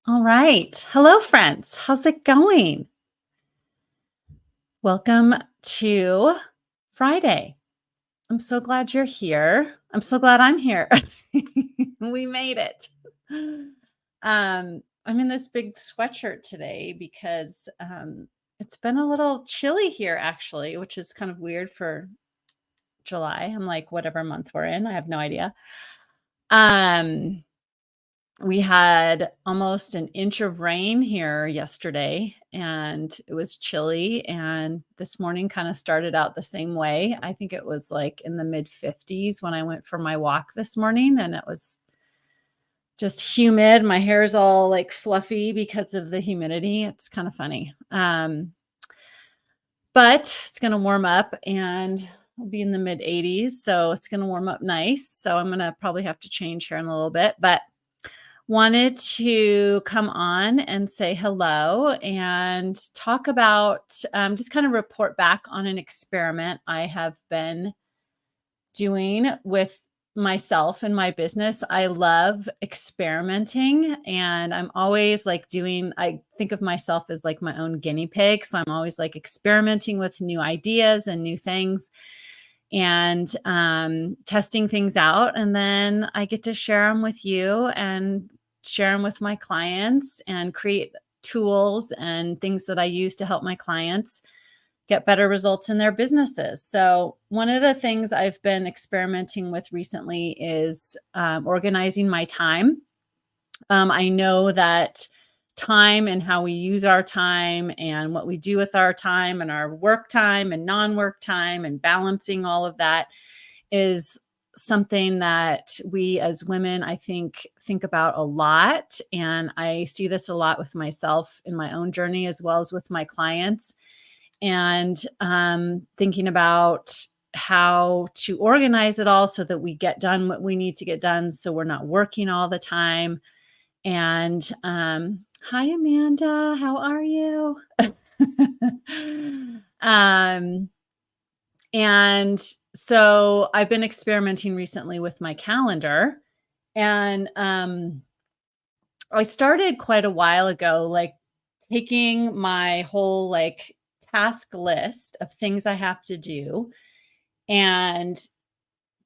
All right. Hello, friends. How's it going? Welcome to Friday. I'm so glad you're here. I'm so glad I'm here. We made it. I'm in this big sweatshirt today because it's been a little chilly here, actually, which is kind of weird for July. I'm like, whatever month we're in, I have no idea. Um, We had almost an inch of rain here yesterday, and it was chilly, and this morning kinda started out the same way. I think it was, like, in the mid-50s when I went for my walk this morning, and it was just humid. My hair is all, like, fluffy because of the humidity. It's kinda funny. But it's gonna warm up, and we'll be in the mid-80s, so it's gonna warm up nice. So I'm gonna probably have to change here in a little bit, but wanted to come on and say hello and talk about just kind of report back on an experiment I have been doing with myself and my business. I love experimenting, and I'm always like I think of myself as like my own guinea pig. So I'm always like experimenting with new ideas and new things and testing things out. And then I get to share them with you and share them with my clients and create tools and things that I use to help my clients get better results in their businesses. So, one of the things I've been experimenting with recently is organizing my time. I know that time and how we use our time and what we do with our time and our work time and non work time and balancing all of that is something that we as women, I think about a lot. And I see this a lot with myself in my own journey as well as with my clients. And thinking about how to organize it all so that we get done what we need to get done so we're not working all the time. And hi, Amanda, how are you? um, and so I've been experimenting recently with my calendar, and I started quite a while ago, like taking my whole like task list of things I have to do and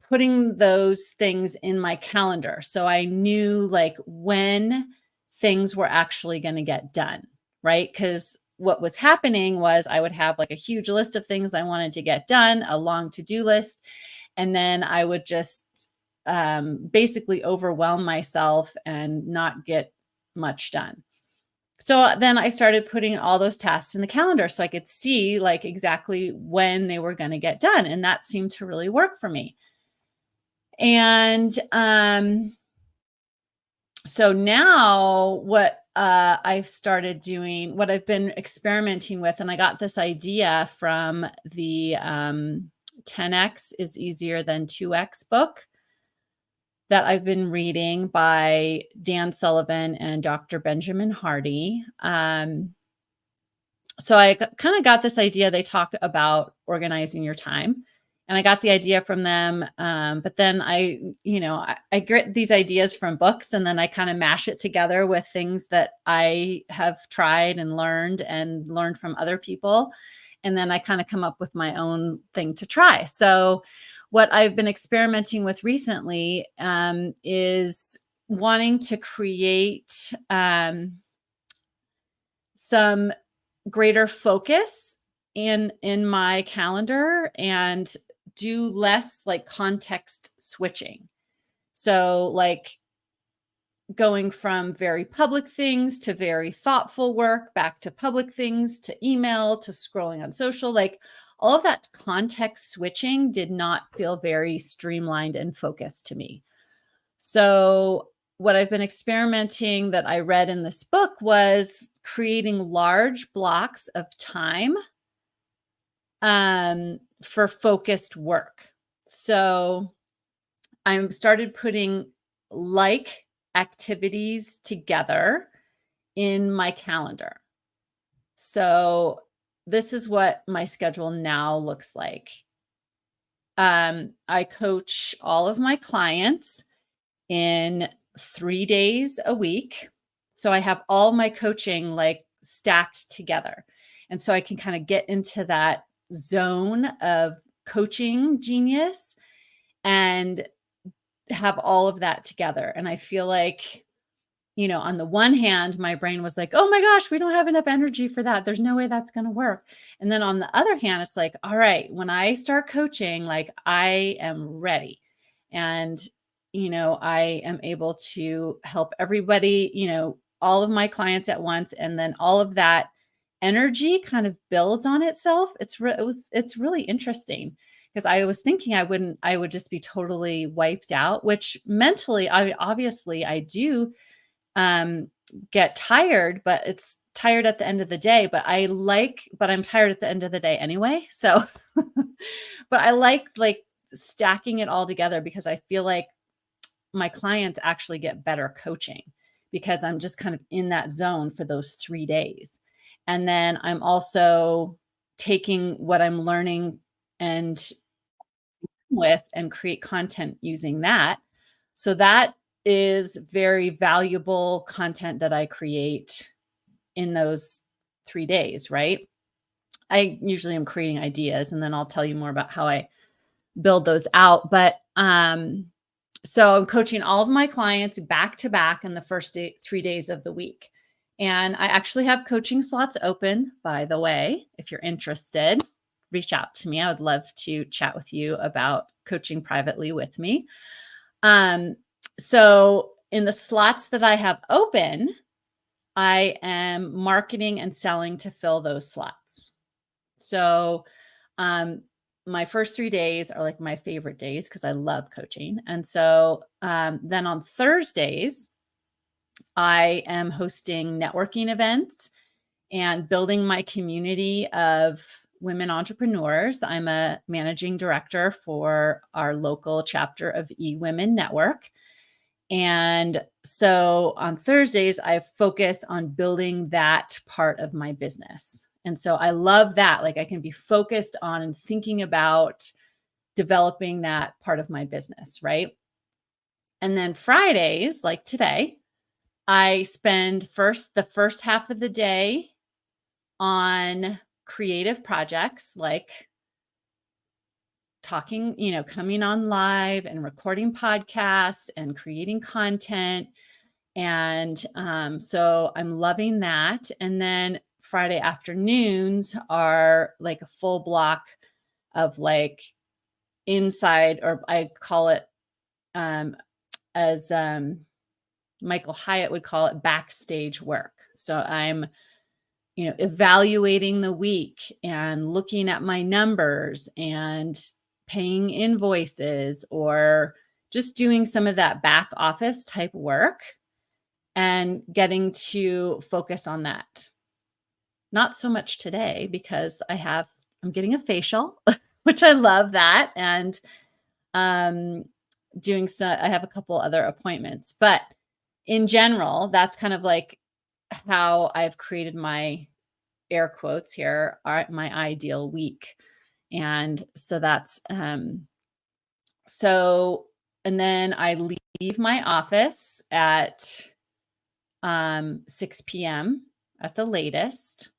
putting those things in my calendar. So I knew like when things were actually going to get done, right? Because what was happening was I would have like a huge list of things I wanted to get done, a long to do list. And then I would just basically overwhelm myself and not get much done. So then I started putting all those tasks in the calendar so I could see like exactly when they were going to get done. And that seemed to really work for me. And so now what I've started doing, what I've been experimenting with, and I got this idea from the 10x is easier than 2x book that I've been reading by Dan Sullivan and Dr. Benjamin Hardy. So I kind of got this idea. They talk about organizing your time. And I got the idea from them. But then I get these ideas from books and then I kind of mash it together with things that I have tried and learned from other people. And then I kind of come up with my own thing to try. So what I've been experimenting with recently is wanting to create some greater focus in my calendar and do less like context switching. So like going from very public things to very thoughtful work, back to public things, to email, to scrolling on social, like all of that context switching did not feel very streamlined and focused to me. So, what I've been experimenting that I read in this book was creating large blocks of time for focused work. So, I started putting like activities together in my calendar. So, this is what my schedule now looks like. I coach all of my clients in 3 days a week. So I have all my coaching like stacked together. And so I can kind of get into that zone of coaching genius and have all of that together. And I feel like, on the one hand, my brain was like, oh my gosh, we don't have enough energy for that. There's no way that's going to work. And then on the other hand, it's like, all right, when I start coaching, like I am ready. And, I am able to help everybody, all of my clients at once. And then all of that energy kind of builds on itself. It's really interesting because I was thinking I would just be totally wiped out, which mentally, I do um, get tired, but it's tired at the end of the day. But I'm tired at the end of the day anyway. So, but I like stacking it all together because I feel like my clients actually get better coaching because I'm just kind of in that zone for those 3 days. And then I'm also taking what I'm learning and with and create content using that. So that is very valuable content that I create in those 3 days, right? I usually am creating ideas and then I'll tell you more about how I build those out. But so I'm coaching all of my clients back to back in the first 3 days of the week. And I actually have coaching slots open, by the way. If you're interested, reach out to me. I would love to chat with you about coaching privately with me. So in the slots that I have open, I am marketing and selling to fill those slots. So, my first 3 days are like my favorite days because I love coaching. And so, then on Thursdays, I am hosting networking events and building my community of women entrepreneurs. I'm a managing director for our local chapter of eWomen Network. And so on Thursdays, I focus on building that part of my business. And so I love that. Like I can be focused on thinking about developing that part of my business, right? And then Fridays, like today, I spend the first half of the day on creative projects like talking, coming on live and recording podcasts and creating content. And so I'm loving that. And then Friday afternoons are like a full block of like inside, or I call it as Michael Hyatt would call it, backstage work. So I'm evaluating the week and looking at my numbers and paying invoices or just doing some of that back office type work and getting to focus on that. Not so much today because I'm getting a facial, which I love that. And I have a couple other appointments, but in general, that's kind of like how I've created my air quotes here are my ideal week. And so and then I leave my office at 6 p.m. at the latest.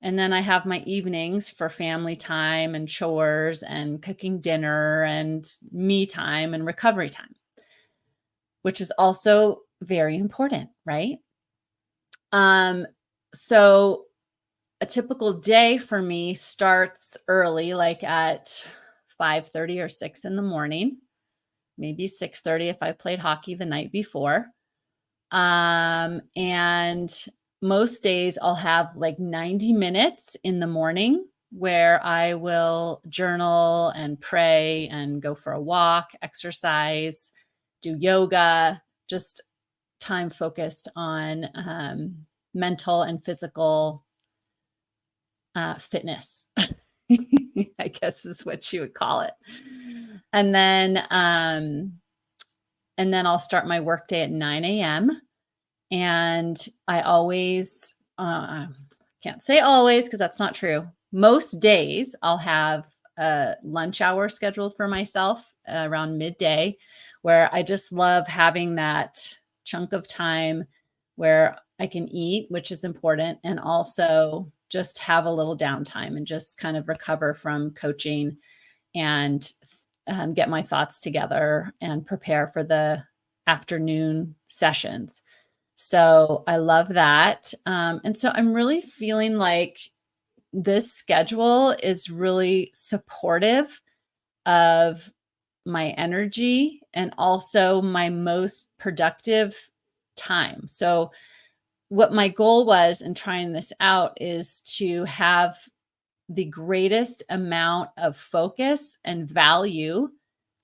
And then I have my evenings for family time and chores and cooking dinner and me time and recovery time, which is also very important, right? So a typical day for me starts early, like at 5:30 or 6 in the morning, maybe 6:30 if I played hockey the night before. And most days I'll have like 90 minutes in the morning where I will journal and pray and go for a walk, exercise, do yoga, just time focused on mental and physical fitness, I guess is what you would call it. And then I'll start my workday at 9 a.m. And I always, can't say always because that's not true. Most days I'll have a lunch hour scheduled for myself around midday where I just love having that chunk of time where I can eat, which is important, and also just have a little downtime and just kind of recover from coaching and get my thoughts together and prepare for the afternoon sessions. So I love that. And so I'm really feeling like this schedule is really supportive of my energy and also my most productive time. So, what my goal was in trying this out is to have the greatest amount of focus and value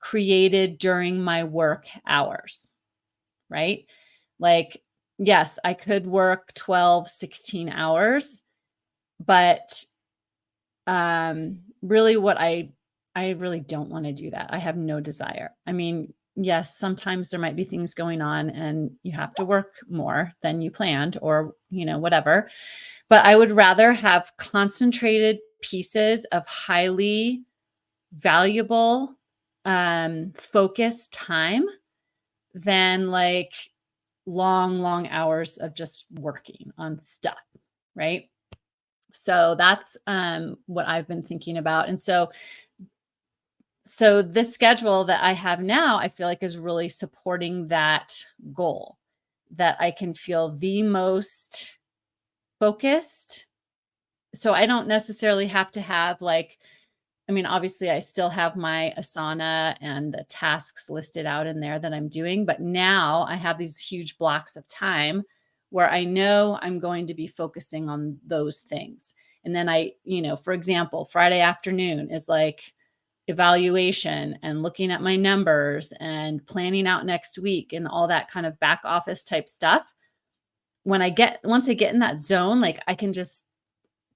created during my work hours, right? Like, yes, I could work 12, 16 hours, but really what I really don't want to do that. I have no desire. I mean, yes, sometimes there might be things going on and you have to work more than you planned or, whatever. But I would rather have concentrated pieces of highly valuable focused time than like long, long hours of just working on stuff, right? So that's what I've been thinking about. And so this schedule that I have now, I feel like is really supporting that goal, that I can feel the most focused. So I don't necessarily have to have like, I mean, obviously I still have my Asana and the tasks listed out in there that I'm doing, but now I have these huge blocks of time where I know I'm going to be focusing on those things. And then for example, Friday afternoon is like evaluation and looking at my numbers and planning out next week and all that kind of back office type stuff. Once I get in that zone, like I can just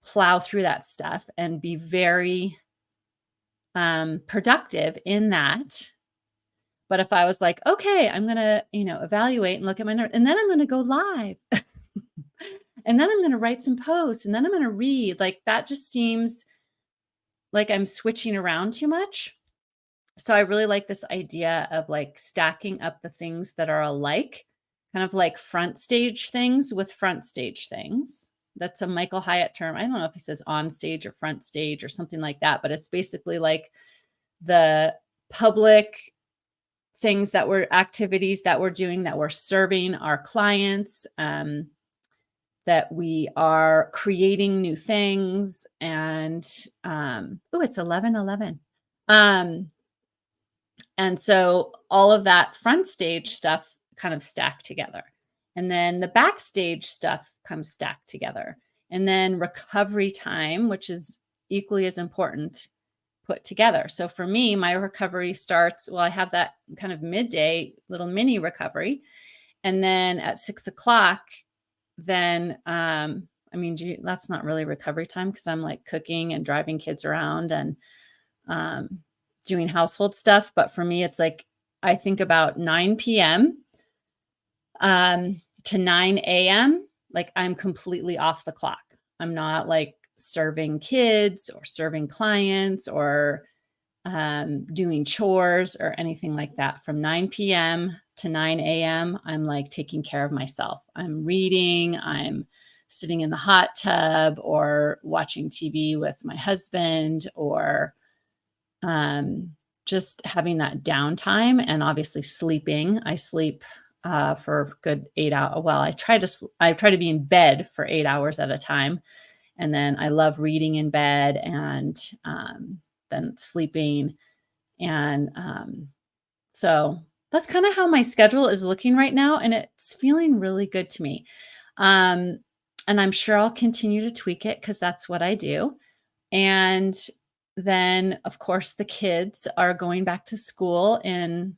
plow through that stuff and be very productive in that. But if I was like, okay, I'm going to, evaluate and look at my numbers, and then I'm going to go live and then I'm going to write some posts and then I'm going to read, like that just seems like I'm switching around too much. So I really like this idea of like stacking up the things that are alike, kind of like front stage things with front stage things. That's a Michael Hyatt term. I don't know if he says on stage or front stage or something like that, but it's basically like the public things activities that we're doing, that we're serving our clients, that we are creating new things. And it's 11:11. And so all of that front stage stuff kind of stacked together. And then the backstage stuff comes stacked together. And then recovery time, which is equally as important, put together. So for me, my recovery starts, I have that kind of midday little mini recovery. And then at 6:00, then, that's not really recovery time because I'm like cooking and driving kids around and doing household stuff. But for me, it's like, I think about 9 p.m. To 9 a.m. Like I'm completely off the clock. I'm not like serving kids or serving clients or doing chores or anything like that. From 9 p.m. to 9 a.m., I'm like taking care of myself. I'm reading, I'm sitting in the hot tub or watching TV with my husband or just having that downtime and obviously sleeping. I sleep for a good 8 hours. Well, I try to be in bed for 8 hours at a time. And then I love reading in bed and then sleeping. And so that's kind of how my schedule is looking right now. And it's feeling really good to me. And I'm sure I'll continue to tweak it because that's what I do. And then, of course, the kids are going back to school in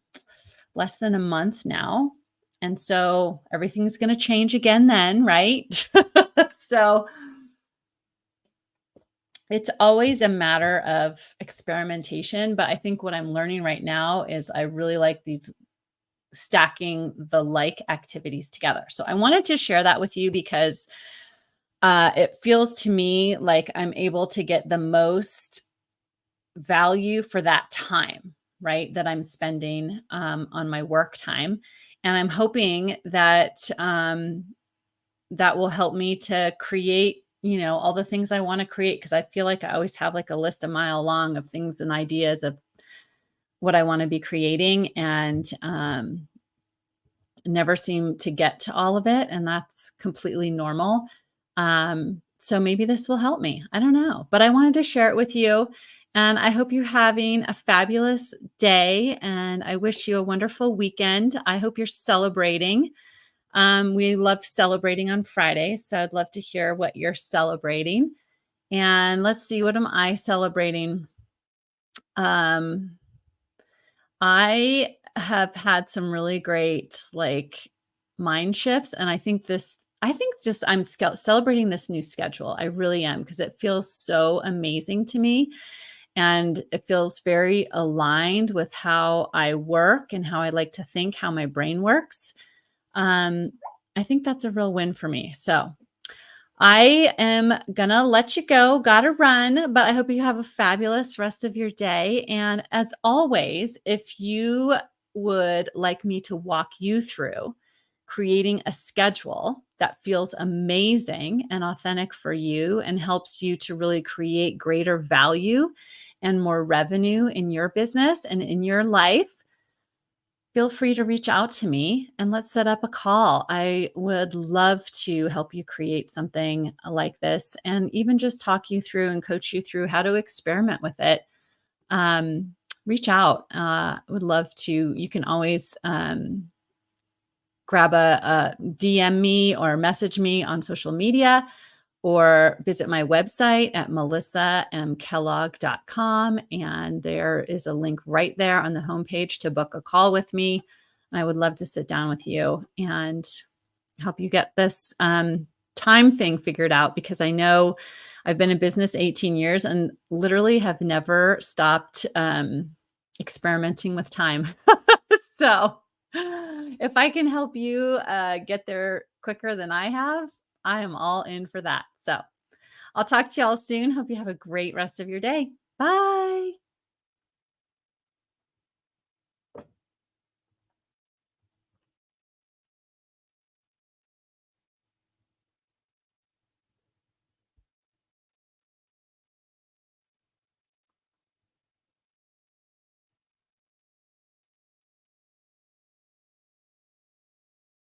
less than a month now. And so everything's going to change again then, right? So it's always a matter of experimentation. But I think what I'm learning right now is I really like these stacking the like activities together. So I wanted to share that with you because it feels to me like I'm able to get the most value for that time, right? That I'm spending on my work time. And I'm hoping that that will help me to create, all the things I want to create. Cause I feel like I always have like a list a mile long of things and ideas of what I want to be creating. And never seem to get to all of it, and that's completely normal. So maybe this will help me. I don't know, but I wanted to share it with you, and I hope you're having a fabulous day, and I wish you a wonderful weekend. I hope you're celebrating. We love celebrating on Friday, so I'd love to hear what you're celebrating. And let's see, what am I celebrating? Um, I have had some really great, like, mind shifts, and I think just I'm celebrating this new schedule. I really am, because it feels so amazing to me, and it feels very aligned with how I work and how I like to think, how my brain works. Um, I think that's a real win for me. So I am gonna let you go, gotta run, but I hope you have a fabulous rest of your day. And as always, if you would like me to walk you through creating a schedule that feels amazing and authentic for you and helps you to really create greater value and more revenue in your business and in your life, feel free to reach out to me and let's set up a call. I would love to help you create something like this and even just talk you through and coach you through how to experiment with it. Um, Reach out. Would love to. You can always grab a DM me or message me on social media, or visit my website at melissamkellogg.com. And there is a link right there on the homepage to book a call with me. And I would love to sit down with you and help you get this time thing figured out, because I know I've been in business 18 years and literally have never stopped experimenting with time. So if I can help you get there quicker than I have, I am all in for that. So I'll talk to y'all soon. Hope you have a great rest of your day. Bye.